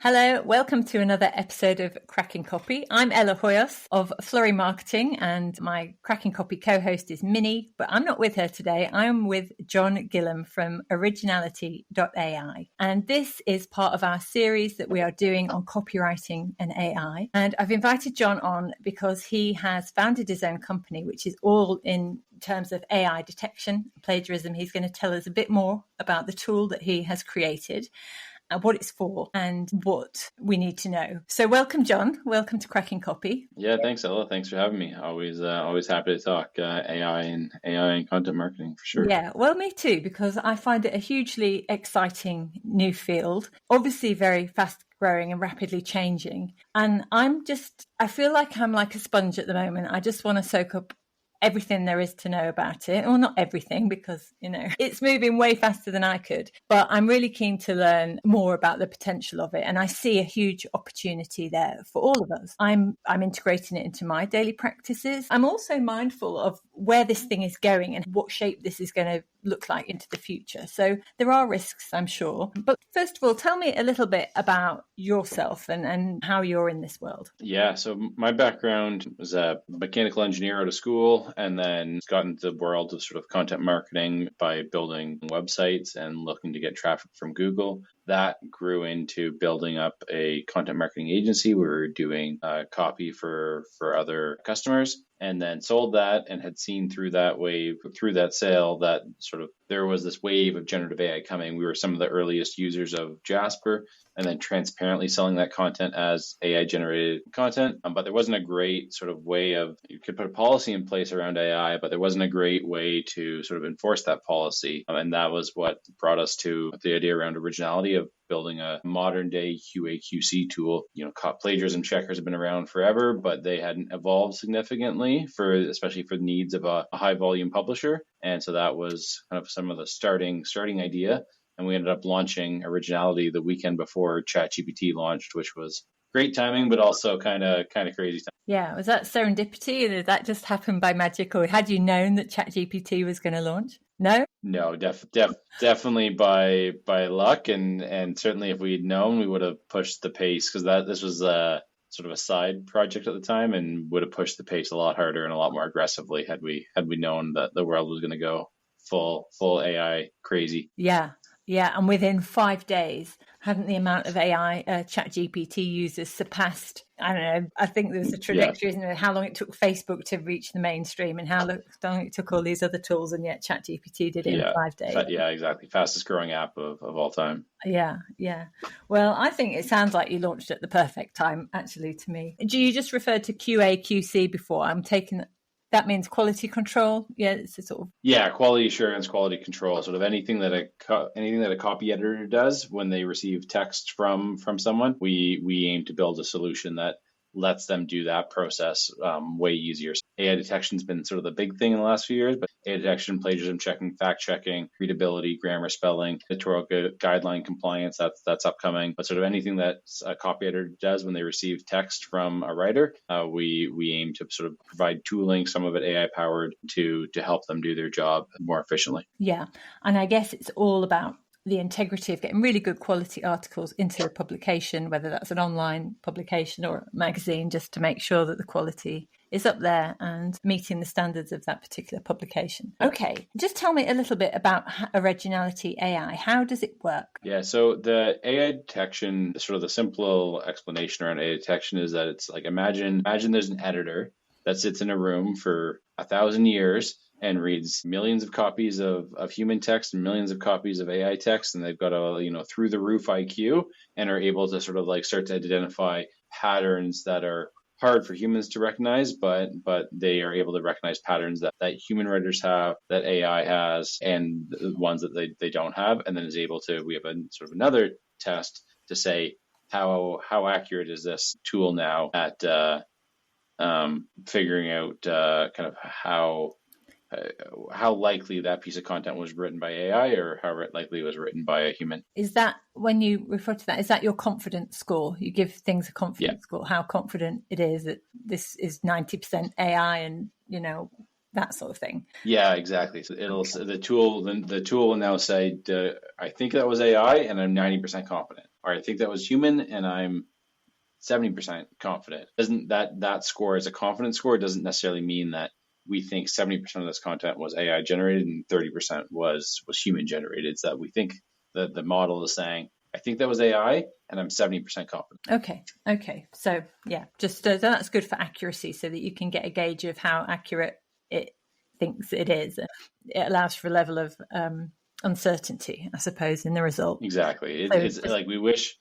Hello, welcome to another episode of Cracking Copy. I'm Ella Hoyos of Flurry Marketing, and my Cracking Copy co-host is Minnie, but I'm not with her today. I'm with Jon Gillham from Origniality.AI. And this is part of our series that we are doing on copywriting and AI. And I've invited Jon on because he has founded his own company, which is all in terms of AI detection, plagiarism. He's going to tell us a bit more about the tool that he has created, what it's for, and what we need to know. So welcome, Jon. Welcome to Cracking Copy. Yeah, thanks, Ella. Thanks for having me. Always happy to talk AI and content marketing for sure. Yeah, well, me too, because I find it a hugely exciting new field, obviously very fast growing and rapidly changing. And I feel like I'm like a sponge at the moment. I just want to soak up everything there is to know about it, or not everything, because it's moving way faster than I could, but I'm really keen to learn more about the potential of it, and I see a huge opportunity there for all of us. I'm integrating it into my daily practices. I'm also mindful of where this thing is going and what shape this is going to look like into the future. So there are risks, I'm sure. But first of all, tell me a little bit about yourself and how you're in this world. Yeah, so my background was a mechanical engineer out of school, and then got into the world of sort of content marketing by building websites and looking to get traffic from Google. That grew into building up a content marketing agency. We were doing copy for other customers, and then sold that, and had seen through that sale, that sort of there was this wave of generative AI coming. We were some of the earliest users of Jasper, and then transparently selling that content as AI generated content. But there wasn't a great sort of way of, you could put a policy in place around AI, but there wasn't a great way to sort of enforce that policy. And that was what brought us to the idea around Originality, of building a modern day QA/QC tool. Plagiarism checkers have been around forever, but they hadn't evolved significantly especially for the needs of a high volume publisher. And so that was kind of some of the starting idea. And we ended up launching Originality the weekend before ChatGPT launched, which was great timing, but also kind of crazy time. Yeah, was that serendipity? Did that just happen by magic, or had you known that ChatGPT was going to launch? No, definitely by luck, and certainly if we'd known, we would have pushed the pace, because this was sort of a side project at the time, and would have pushed the pace a lot harder and a lot more aggressively had we known that the world was going to go full AI crazy. Yeah, and within 5 days, hadn't the amount of AI ChatGPT users surpassed? I don't know. I think there was a trajectory, isn't there? How long it took Facebook to reach the mainstream, and how long it took all these other tools, and yet ChatGPT did it in 5 days. Yeah, exactly. Fastest growing app of all time. Yeah. Well, I think it sounds like you launched at the perfect time, actually, to me. You just referred to QA/QC before. I'm taking that means quality control. Yeah, it's a sort of quality assurance, quality control, sort of anything that a copy editor does when they receive text from someone. We aim to build a solution that lets them do that process way easier. AI detection's been sort of the big thing in the last few years, but AI detection, plagiarism checking, fact checking, readability, grammar, spelling, editorial guideline compliance, that's upcoming. But sort of anything that a copy editor does when they receive text from a writer, we aim to sort of provide tooling, some of it AI powered, to help them do their job more efficiently. Yeah, and I guess it's all about the integrity of getting really good quality articles into the publication, whether that's an online publication or a magazine, just to make sure that the quality is up there and meeting the standards of that particular publication. Okay, just tell me a little bit about Originality.AI. How does it work? Yeah, so the AI detection, sort of the simple explanation around AI detection is that it's like, imagine there's an editor that sits in a room for 1,000 years and reads millions of copies of human text and millions of copies of AI text, and they've got a through the roof IQ, and are able to sort of like start to identify patterns that are hard for humans to recognize, but they are able to recognize patterns that human writers have, that AI has, and the ones that they don't have, and then is able to, we have a sort of another test to say how accurate is this tool now at figuring out kind of how likely that piece of content was written by AI, or how likely it was written by a human. Is that, when you refer to that, is that your confidence score? You give things a confidence score, how confident it is that this is 90% AI, and that sort of thing. Yeah, exactly. So the tool will now say, I think that was AI, and I'm 90% confident. or I think that was human, and I'm 70% confident. Doesn't that score as a confidence score doesn't necessarily mean that we think 70% of this content was AI generated and 30% was human generated. It's that we think that the model is saying, I think that was AI, and I'm 70% confident. Okay. So yeah, just that's good for accuracy, so that you can get a gauge of how accurate it thinks it is. It allows for a level of uncertainty, I suppose, in the result. Exactly. It's like we wish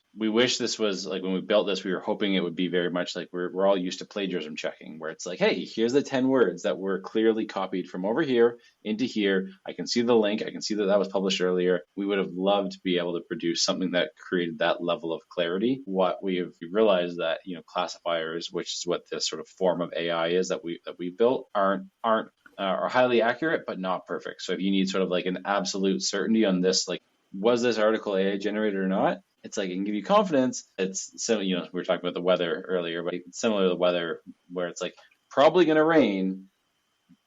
this was like, when we built this, we were hoping it would be very much like we're all used to plagiarism checking, where it's like, hey, here's the 10 words that were clearly copied from over here into here. I can see the link. I can see that was published earlier. We would have loved to be able to produce something that created that level of clarity. What we have realized that, classifiers, which is what this sort of form of AI is that we built, aren't are highly accurate, but not perfect. So if you need sort of like an absolute certainty on this, like, was this article AI generated or not? It's like, it can give you confidence. It's so, we were talking about the weather earlier, but it's similar to the weather, where it's like, probably going to rain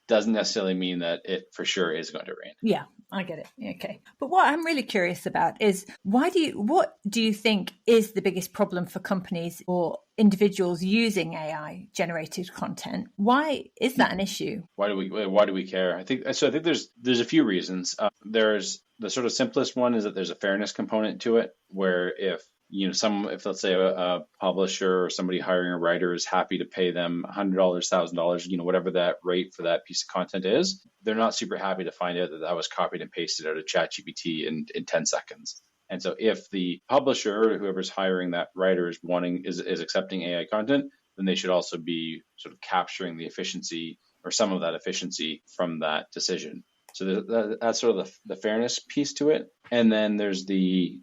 doesn't necessarily mean that it for sure is going to rain. Yeah, I get it. Okay. But what I'm really curious about is what do you think is the biggest problem for companies or individuals using AI generated content? Why is that an issue? Why do we care? I think there's a few reasons. There's the sort of simplest one is that there's a fairness component to it, where if let's say a publisher or somebody hiring a writer is happy to pay them $100, $1,000, whatever that rate for that piece of content is, they're not super happy to find out that was copied and pasted out of ChatGPT in 10 seconds. And so if the publisher or whoever's hiring that writer is accepting AI content, then they should also be sort of capturing the efficiency or some of that efficiency from that decision. So that's sort of the fairness piece to it. And then there's the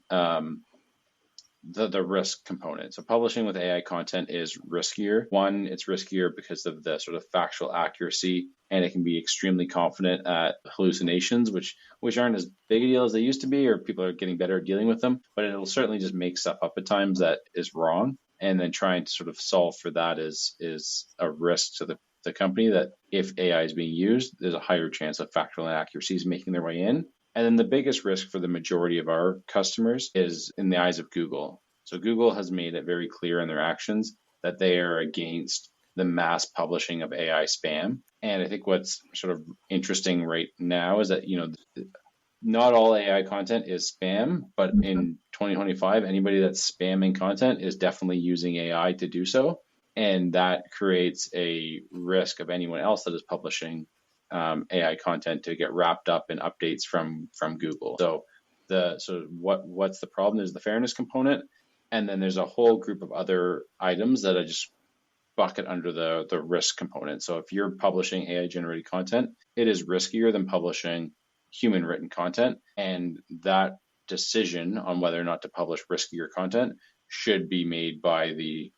risk component. So publishing with AI content is riskier. One, it's riskier because of the sort of factual accuracy, and it can be extremely confident at hallucinations, which aren't as big a deal as they used to be, or people are getting better at dealing with them, but it'll certainly just make stuff up at times that is wrong. And then trying to sort of solve for that is a risk to the company, that if AI is being used, there's a higher chance of factual inaccuracies making their way in. And then the biggest risk for the majority of our customers is in the eyes of Google. So Google has made it very clear in their actions that they are against the mass publishing of AI spam. And I think what's sort of interesting right now is that, not all AI content is spam, but in 2025, anybody that's spamming content is definitely using AI to do so. And that creates a risk of anyone else that is publishing AI content to get wrapped up in updates from Google. So what's the problem is the fairness component, and then there's a whole group of other items that I just bucket under the risk component. So if you're publishing AI generated content, it is riskier than publishing human written content, and that decision on whether or not to publish riskier content should be made by the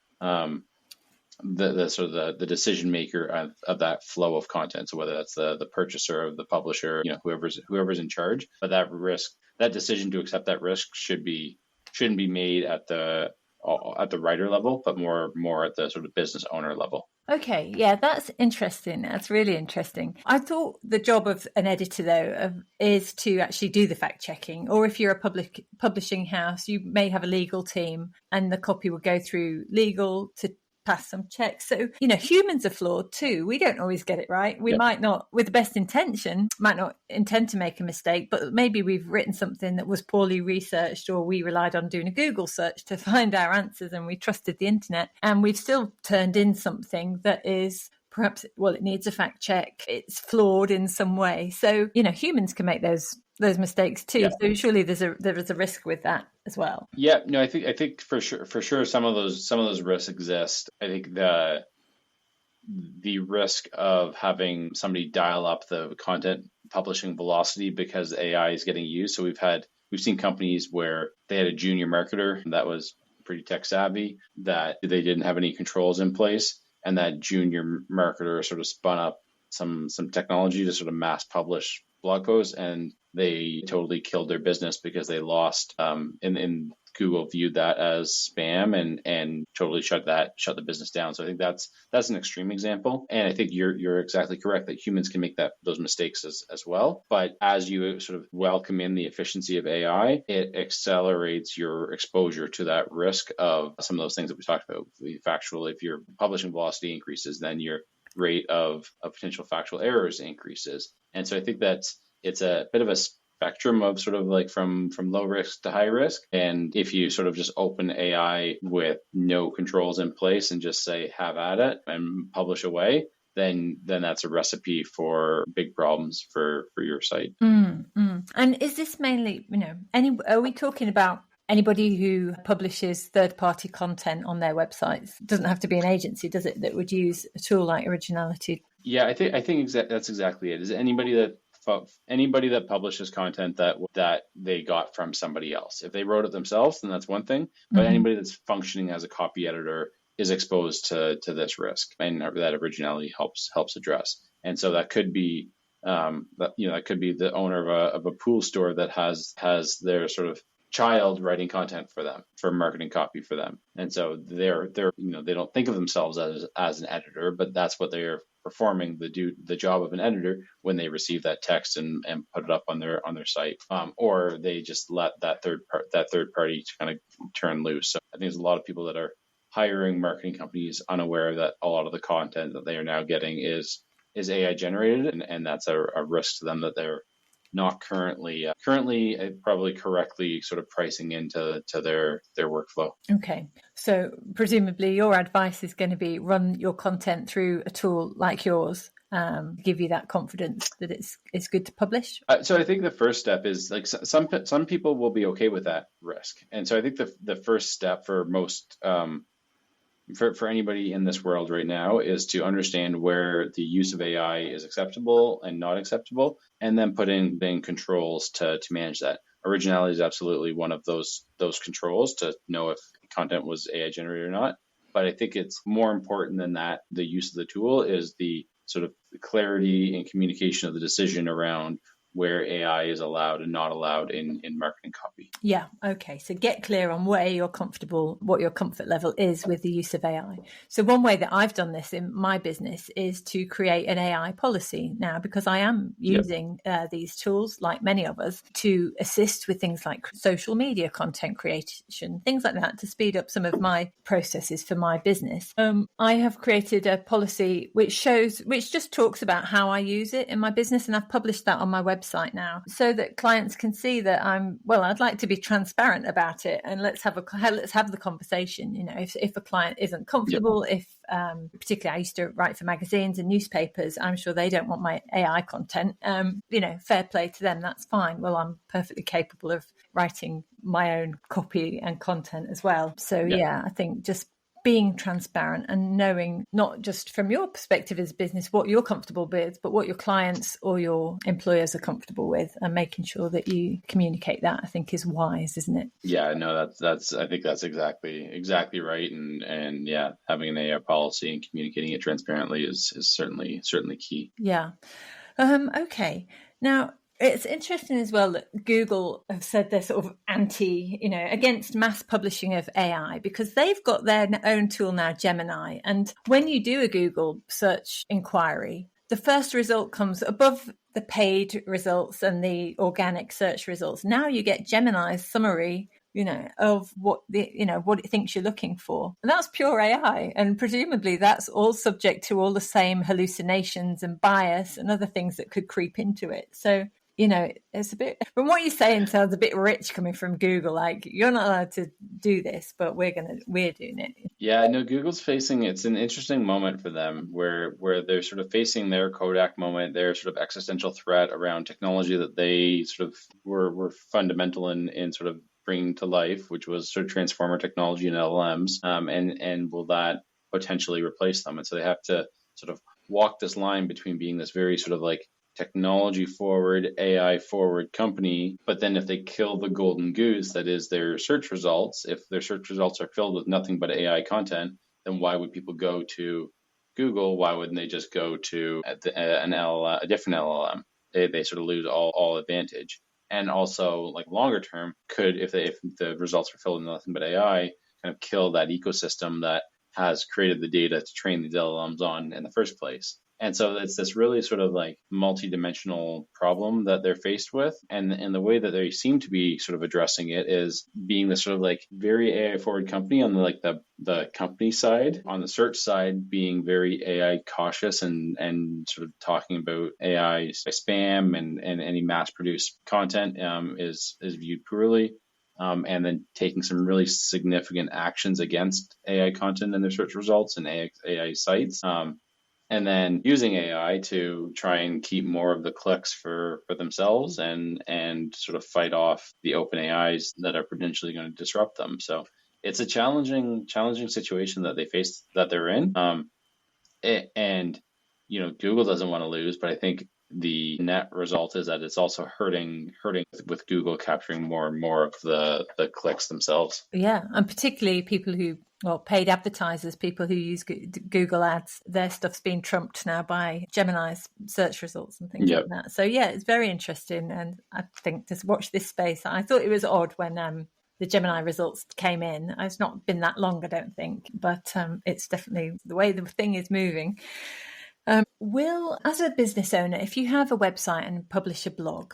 decision maker of that flow of content. So whether that's the purchaser of the publisher, whoever's in charge, but that decision to accept that risk shouldn't be made at the writer level, but more at the sort of business owner level. Okay, yeah, that's interesting. That's really interesting. I thought the job of an editor, though, is to actually do the fact checking. Or if you're a publishing house, you may have a legal team, and the copy will go through legal to pass some checks. So, humans are flawed too. We don't always get it right. We might not, with the best intention, might not intend to make a mistake, but maybe we've written something that was poorly researched, or we relied on doing a Google search to find our answers and we trusted the internet, and we've still turned in something that is perhaps, it needs a fact check. It's flawed in some way. So, humans can make those mistakes too. Yeah. So surely there is a risk with that as well. Yeah, no, I think for sure some of those risks exist. I think the risk of having somebody dial up the content publishing velocity because AI is getting used. So we've seen companies where they had a junior marketer that was pretty tech savvy, that they didn't have any controls in place, and that junior marketer sort of spun up some technology to sort of mass publish blog posts, and they totally killed their business because they lost in Google viewed that as spam and totally shut the business down. So I think that's an extreme example. And I think you're exactly correct that humans can make those mistakes as well. But as you sort of welcome in the efficiency of AI, it accelerates your exposure to that risk of some of those things that we talked about. Factual, if your publishing velocity increases, then your rate of potential factual errors increases. And so I think it's a bit of a spectrum of sort of like from low risk to high risk. And if you sort of just open AI with no controls in place and just say, have at it and publish away, then that's a recipe for big problems for your site. And is this mainly, are we talking about anybody who publishes third-party content on their websites? It doesn't have to be an agency, does it, that would use a tool like Originality? Yeah, I think that's exactly it. Is anybody that publishes content that they got from somebody else. If they wrote it themselves, then that's one thing. But anybody that's functioning as a copy editor is exposed to this risk, and that Originality helps address. And so that could be that could be the owner of a pool store that has their sort of child writing content for them, for marketing copy for them. And so they're they don't think of themselves as an editor, but that's what they're performing, the job of an editor when they receive that text and put it up on their site, or they just let that third party kind of turn loose. So I think there's a lot of people that are hiring marketing companies unaware that a lot of the content that they are now getting is AI generated, and that's a risk to them that they're not currently probably correctly sort of pricing into their workflow. Okay, so presumably your advice is going to be run your content through a tool like yours, give you that confidence that it's good to publish. So I think the first step is like some people will be okay with that risk, and so I think the first step for most for anybody in this world right now is to understand where the use of AI is acceptable and not acceptable, and then put in controls to manage that. Originality is absolutely one of those controls to know if content was AI generated or not. But I think it's more important than that. The use of the tool is the sort of clarity and communication of the decision around where AI is allowed and not allowed in marketing copy. Yeah, okay. So get clear on where you're comfortable, what your comfort level is with the use of AI. So one way that I've done this in my business is to create an AI policy now, because I am using these tools, like many of us, to assist with things like social media content creation, things like that, to speed up some of my processes for my business. I have created a policy which just talks about how I use it in my business, and I've published that on my website now, so that clients can see that I'd like to be transparent about it, and let's have the conversation. If a client isn't comfortable, if particularly I used to write for magazines and newspapers, I'm sure they don't want my AI content. Fair play to them, that's fine. Well, I'm perfectly capable of writing my own copy and content as well. So I think just being transparent and knowing, not just from your perspective as a business, what you're comfortable with, but what your clients or your employers are comfortable with, and making sure that you communicate that, I think, is wise, isn't it? Yeah, no, that's I think that's exactly right. And having an AI policy and communicating it transparently is certainly key. Yeah. Okay. Now, it's interesting as well that Google have said they're sort of against mass publishing of AI, because they've got their own tool now, Gemini. And when you do a Google search inquiry, the first result comes above the paid results and the organic search results. Now you get Gemini's summary, of what what it thinks you're looking for. And that's pure AI. And presumably that's all subject to all the same hallucinations and bias and other things that could creep into it. So, it's a bit, from what you're saying, sounds a bit rich coming from Google. Like, you're not allowed to do this, but we're doing it. Yeah, no, Google's facing, it's an interesting moment for them where they're sort of facing their Kodak moment, their sort of existential threat around technology that they sort of were fundamental in sort of bringing to life, which was sort of transformer technology and LLMs, and will that potentially replace them? And so they have to sort of walk this line between being this very sort of like technology forward, AI forward company, but then if they kill the golden goose that is their search results, if their search results are filled with nothing but AI content, then why would people go to Google? Why wouldn't they just go to a different LLM? They sort of lose all advantage. and also like longer term could, if the results are filled with nothing but AI, kind of kill that ecosystem that has created the data to train these LLMs on in the first place. And so it's this really sort of like multi-dimensional problem that they're faced with. And the way that they seem to be sort of addressing it is being this sort of like very AI forward company on the company side, on the search side, being very AI cautious and sort of talking about AI spam and any mass produced content is viewed poorly. And then taking some really significant actions against AI content in their search results and AI sites. And then using AI to try and keep more of the clicks for themselves and sort of fight off the open AIs that are potentially going to disrupt them. So it's a challenging situation that they're in. And Google doesn't want to lose, but I think the net result is that it's also hurting with Google capturing more and more of the clicks themselves. Yeah, and particularly people who, paid advertisers, people who use Google ads, their stuff's been trumped now by Gemini's search results and things like that. So yeah, it's very interesting, and I think just watch this space. I thought it was odd when the Gemini results came in. It's not been that long, I don't think, but it's definitely the way the thing is moving. Will, as a business owner, if you have a website and publish a blog,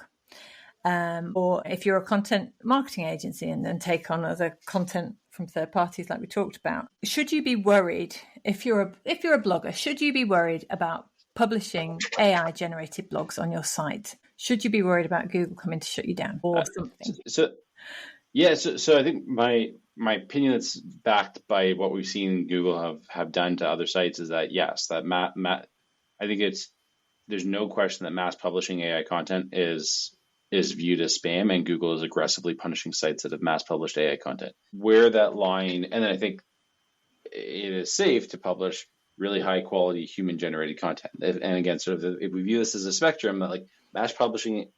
or if you're a content marketing agency and take on other content from third parties like we talked about, should you be worried, if you're a blogger, should you be worried about publishing AI generated blogs on your site? Should you be worried about Google coming to shut you down or something? So I think my opinion that's backed by what we've seen Google have done to other sites is that yes, that I think there's no question that mass publishing AI content is viewed as spam, and Google is aggressively punishing sites that have mass published AI content. Where that line, and then I think it is safe to publish really high quality human generated content. And again, sort of if we view this as a spectrum, that like mass publishing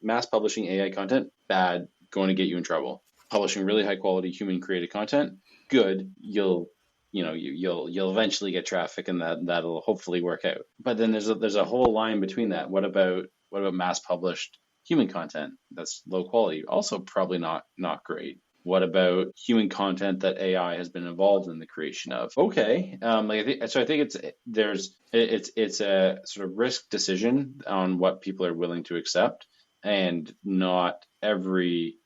AI content, bad, going to get you in trouble. Publishing really high quality human created content, good, you'll eventually get traffic, and that'll hopefully work out. But then there's a whole line between that. What about mass published human content that's low quality? Also probably not great. What about human content that AI has been involved in the creation of? Okay, I think it's a sort of risk decision on what people are willing to accept, and not every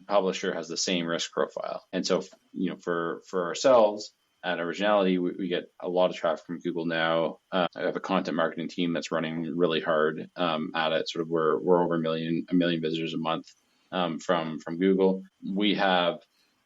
publisher has the same risk profile. And so, for ourselves at Originality, we get a lot of traffic from Google now. I have a content marketing team that's running really hard at it. Sort of, we're over a million visitors a month from Google. We have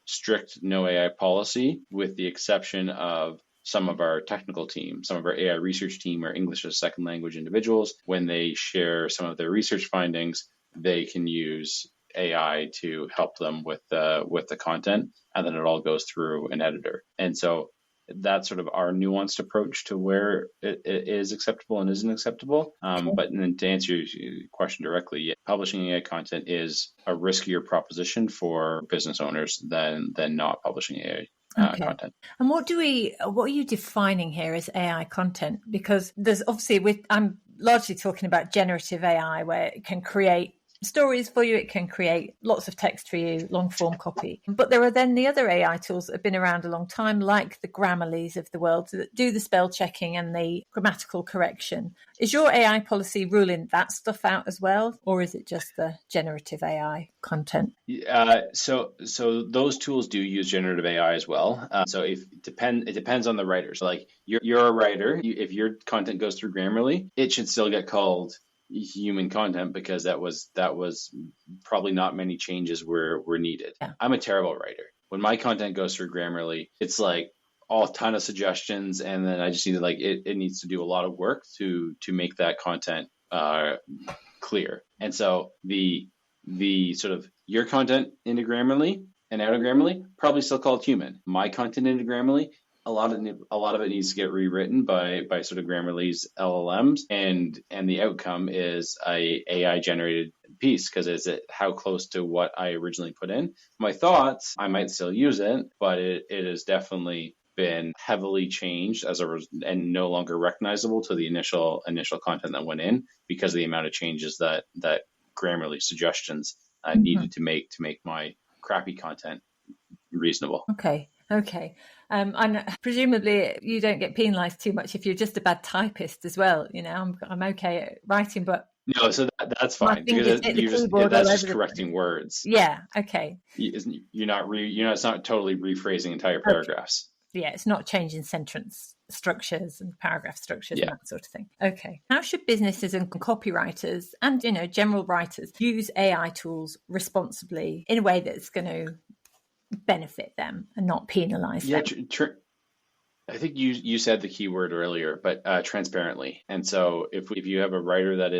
strict no AI policy, with the exception of some of our technical team, some of our AI research team, or English as a second language individuals. When they share some of their research findings, they can use AI to help them with the content, and then it all goes through an editor. And so that's sort of our nuanced approach to where it is acceptable and isn't acceptable. But then to answer your question directly, publishing AI content is a riskier proposition for business owners than not publishing AI content. And what are you defining here as AI content? Because there's obviously, I'm largely talking about generative AI, where it can create stories for you, it can create lots of text for you, long form copy. But there are then the other AI tools that have been around a long time, like the Grammarlys of the world, that do the spell checking and the grammatical correction. Is your AI policy ruling that stuff out as well, or is it just the generative AI content? So those tools do use generative AI as well. So it depends on the writer. So like you're a writer, if your content goes through Grammarly, it should still get called human content, because that was probably not many changes were needed. Yeah. I'm a terrible writer. When my content goes through Grammarly, it's like a ton of suggestions, and then I just need to it needs to do a lot of work to make that content clear. And so the sort of your content into Grammarly and out of Grammarly, probably still called human. My content into Grammarly, a lot of it needs to get rewritten by sort of Grammarly's LLMs, and the outcome is a AI generated piece, because is it how close to what I originally put in. My thoughts, I might still use it, but it has definitely been heavily changed and no longer recognizable to the initial content that went in, because of the amount of changes that Grammarly suggestions needed to make my crappy content reasonable. Okay. And presumably you don't get penalised too much if you're just a bad typist as well. I'm okay at writing, but No, so that's my fine, fingers because hit the keyboard all that's over just the correcting place. words. Yeah. Okay. It's not totally rephrasing entire Okay. paragraphs. Yeah, it's not changing sentence structures and paragraph structures and Yeah. that sort of thing. Okay. How should businesses and copywriters and, general writers use AI tools responsibly in a way that's going to benefit them and not penalize Yeah, them? I think you said the key word earlier, but transparently. And so if you have a writer that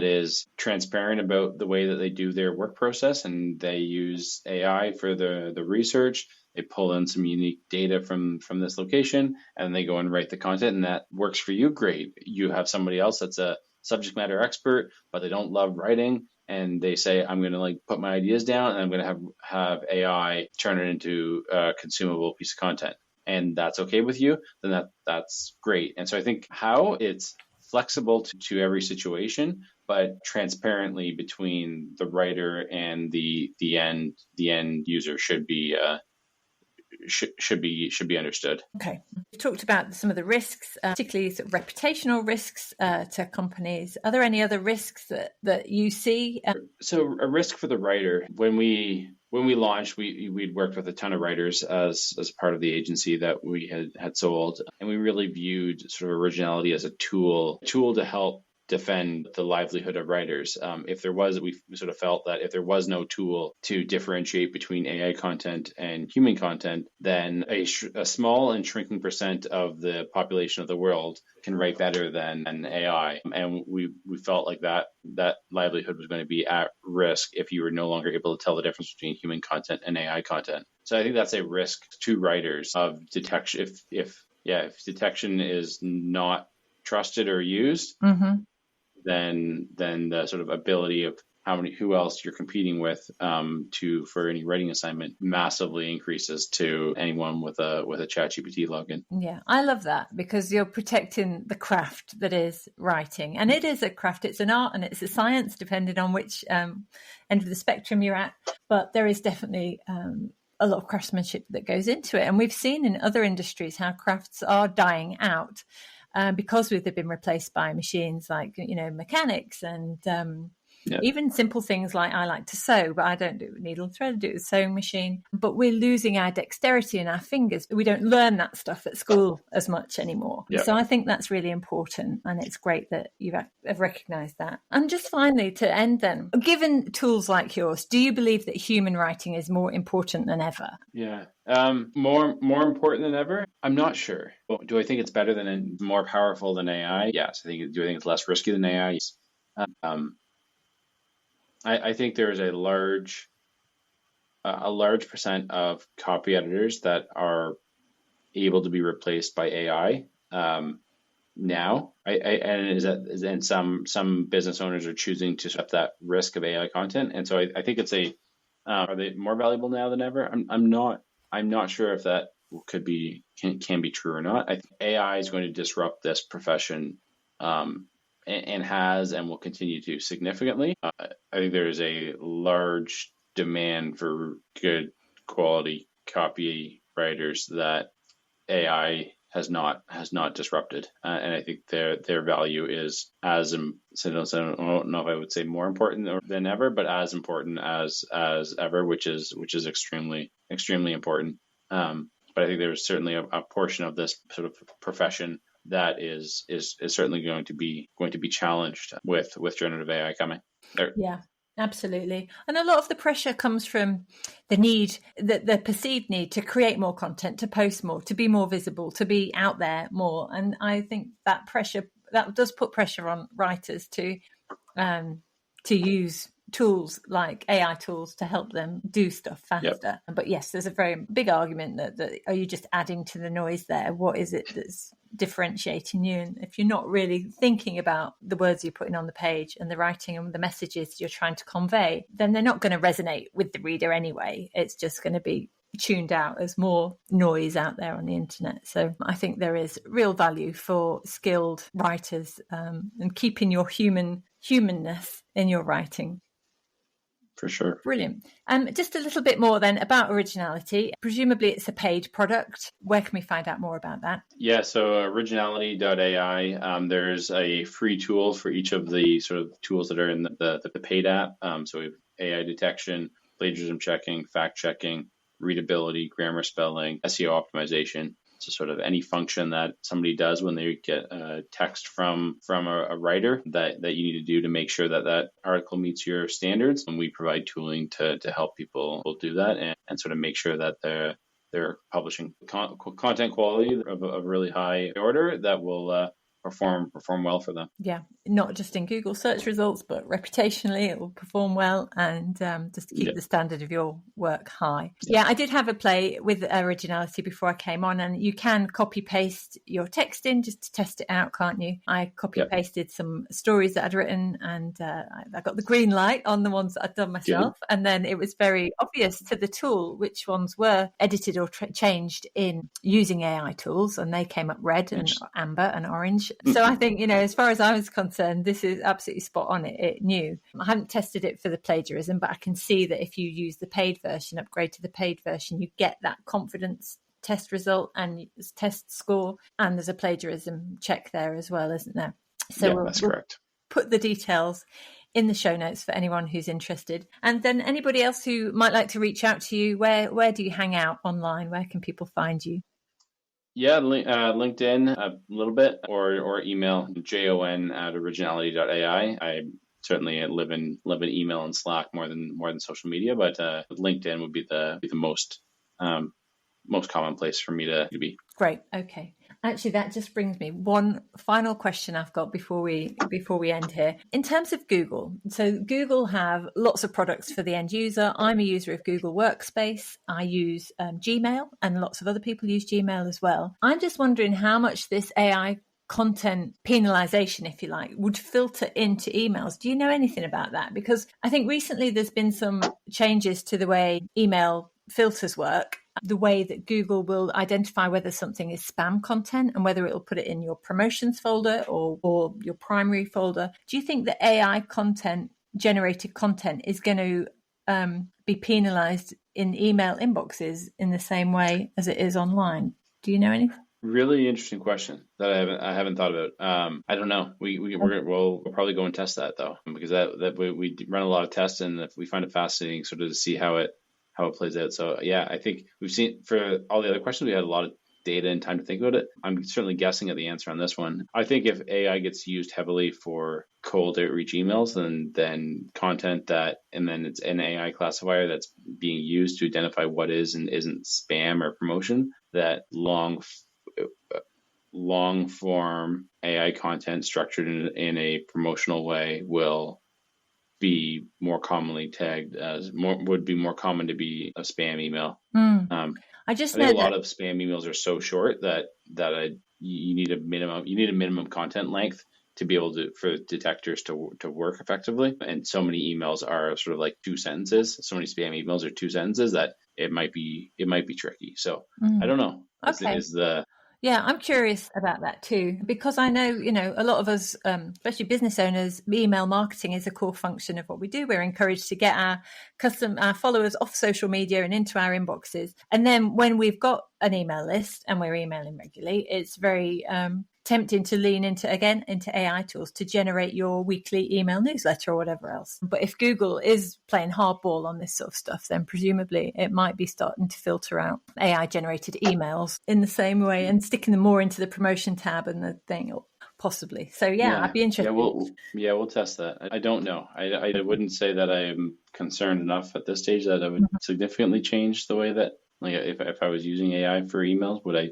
is transparent about the way that they do their work process, and they use AI for the research, they pull in some unique data from this location, and they go and write the content, and that works for you, great. You have somebody else that's a subject matter expert, but they don't love writing, and they say, I'm going to put my ideas down, and I'm going to have AI turn it into a consumable piece of content, and that's okay with you, then that's great. And so I think how it's flexible to every situation, but transparently between the writer and the end user should be understood. Okay. You talked about some of the risks, particularly sort of reputational risks to companies. Are there any other risks that you see? So a risk for the writer, when we launched, we'd worked with a ton of writers as part of the agency that we had sold, and we really viewed sort of Originality as a tool to help defend the livelihood of writers. We sort of felt that if there was no tool to differentiate between AI content and human content, then a small and shrinking percent of the population of the world can write better than an AI. And we felt like that livelihood was going to be at risk if you were no longer able to tell the difference between human content and AI content. So I think that's a risk to writers of detection. If detection is not trusted or used, Mm-hmm. then the sort of ability of who else you're competing with for any writing assignment massively increases to anyone with a ChatGPT login. Yeah, I love that, because you're protecting the craft that is writing. And it is a craft, it's an art and it's a science, depending on which end of the spectrum you're at. But there is definitely a lot of craftsmanship that goes into it. And we've seen in other industries how crafts are dying out because they've been replaced by machines like, mechanics and even simple things like I like to sew, but I don't do needle and thread, I do it with a sewing machine. But we're losing our dexterity in our fingers. We don't learn that stuff at school as much anymore. Yep. So I think that's really important, and it's great that you have recognised that. And just finally, to end then, given tools like yours, do you believe that human writing is more important than ever? Yeah. More important than ever? I'm not sure. Do I think it's better than more powerful than AI? Yes. Do I think it's less risky than AI? Yes. I think there is a large percent of copy editors that are able to be replaced by AI now. And some business owners are choosing to accept that risk of AI content, and so I think it's are they more valuable now than ever? I'm not sure if that can be true or not. I think AI is going to disrupt this profession. And has and will continue to significantly. I think there is a large demand for good quality copywriters that AI has not disrupted, and I think their value is as so I don't know if I would say more important than ever, but as important as ever, which is extremely important. But I think there's certainly a portion of this sort of profession that is certainly going to be challenged with generative AI coming. Yeah, absolutely. And a lot of the pressure comes from the need, the perceived need to create more content, to post more, to be more visible, to be out there more. And I think that does put pressure on writers to use tools like AI tools to help them do stuff faster. Yep. But yes, there's a very big argument that are you just adding to the noise there? What is it that's differentiating you? And if you're not really thinking about the words you're putting on the page and the writing and the messages you're trying to convey, then they're not going to resonate with the reader anyway. It's just going to be tuned out as more noise out there on the internet. So I think there is real value for skilled writers and keeping your humanness in your writing. for sure. Brilliant. Just a little bit more then about Originality. Presumably it's a paid product. Where can we find out more about that? Yeah, so Origniality.AI, there's a free tool for each of the sort of tools that are in the paid app. So we have AI detection, plagiarism checking, fact checking, readability, grammar spelling, SEO optimization. So sort of any function that somebody does when they get a text from a writer that you need to do to make sure that that article meets your standards. And we provide tooling to help people do that and sort of make sure that they're publishing content quality of really high order that will perform well for them. Yeah, not just in Google search results, but reputationally it will perform well, and just to keep the standard of your work high. Yeah, I did have a play with Originality before I came on, and you can copy paste your text in just to test it out, can't you? I copy pasted some stories that I'd written, and I got the green light on the ones that I'd done myself. Good. And then it was very obvious to the tool which ones were edited or changed in using AI tools, and they came up red and amber and orange. So I think, as far as I was concerned, this is absolutely spot on. It knew. I haven't tested it for the plagiarism, but I can see that if you use the paid version, upgrade to the paid version, you get that confidence test result and test score, and there's a plagiarism check there as well, isn't there? So that's correct. Put the details in the show notes for anyone who's interested. And then anybody else who might like to reach out to you, where do you hang out online? Where can people find you? Yeah, LinkedIn a little bit, or email jon@originality.ai. I certainly live in email and Slack more than social media, but LinkedIn would be the most common place for me to be. Great. Okay. Actually, that just brings me one final question I've got before we end here. In terms of Google, so Google have lots of products for the end user. I'm a user of Google Workspace. I use Gmail, and lots of other people use Gmail as well. I'm just wondering how much this AI content penalization, if you like, would filter into emails. Do you know anything about that? Because I think recently there's been some changes to the way email filters work, the way that Google will identify whether something is spam content and whether it will put it in your promotions folder or your primary folder. Do you think that AI generated content is going to be penalized in email inboxes in the same way as it is online? Do you know anything? Really interesting question that I haven't thought about. I don't know. We'll probably go and test that though, because that we run a lot of tests, and if we find it fascinating sort of to see how it plays out. So yeah, I think we've seen, for all the other questions, we had a lot of data and time to think about it. I'm certainly guessing at the answer on this one. I think if AI gets used heavily for cold outreach emails, then content and then it's an AI classifier that's being used to identify what is and isn't spam or promotion, that long form AI content structured in a promotional way will be more commonly tagged as would be more common to be a spam email. I think a lot of spam emails are so short that you need a minimum content length to be able for detectors to work effectively. And so many emails are sort of like 2 sentences. So many spam emails are 2 sentences that it might be tricky. So I don't know. Okay. Yeah, I'm curious about that too, because I know, a lot of us, especially business owners, email marketing is a core function of what we do. We're encouraged to get our followers off social media and into our inboxes. And then when we've got an email list and we're emailing regularly, it's very tempting to lean into AI tools to generate your weekly email newsletter or whatever else. But if Google is playing hardball on this sort of stuff, then presumably it might be starting to filter out AI generated emails in the same way and sticking them more into the promotion tab and the thing, possibly. So I'd be interested. We'll test that. I don't know. I wouldn't say that I am concerned enough at this stage that I would significantly change the way that, like, if I was using AI for emails, would I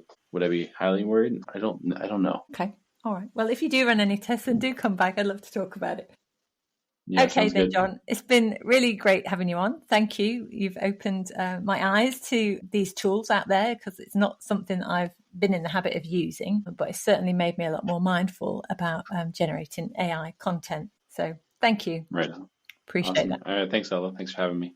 be highly worried? I don't know. Okay. All right. Well, if you do run any tests, then do come back. I'd love to talk about it. Yeah, okay then, good. Jon. It's been really great having you on. Thank you. You've opened my eyes to these tools out there, because it's not something I've been in the habit of using, but it certainly made me a lot more mindful about generating AI content. So thank you. Right. Appreciate that. All right. Thanks, Ella. Thanks for having me.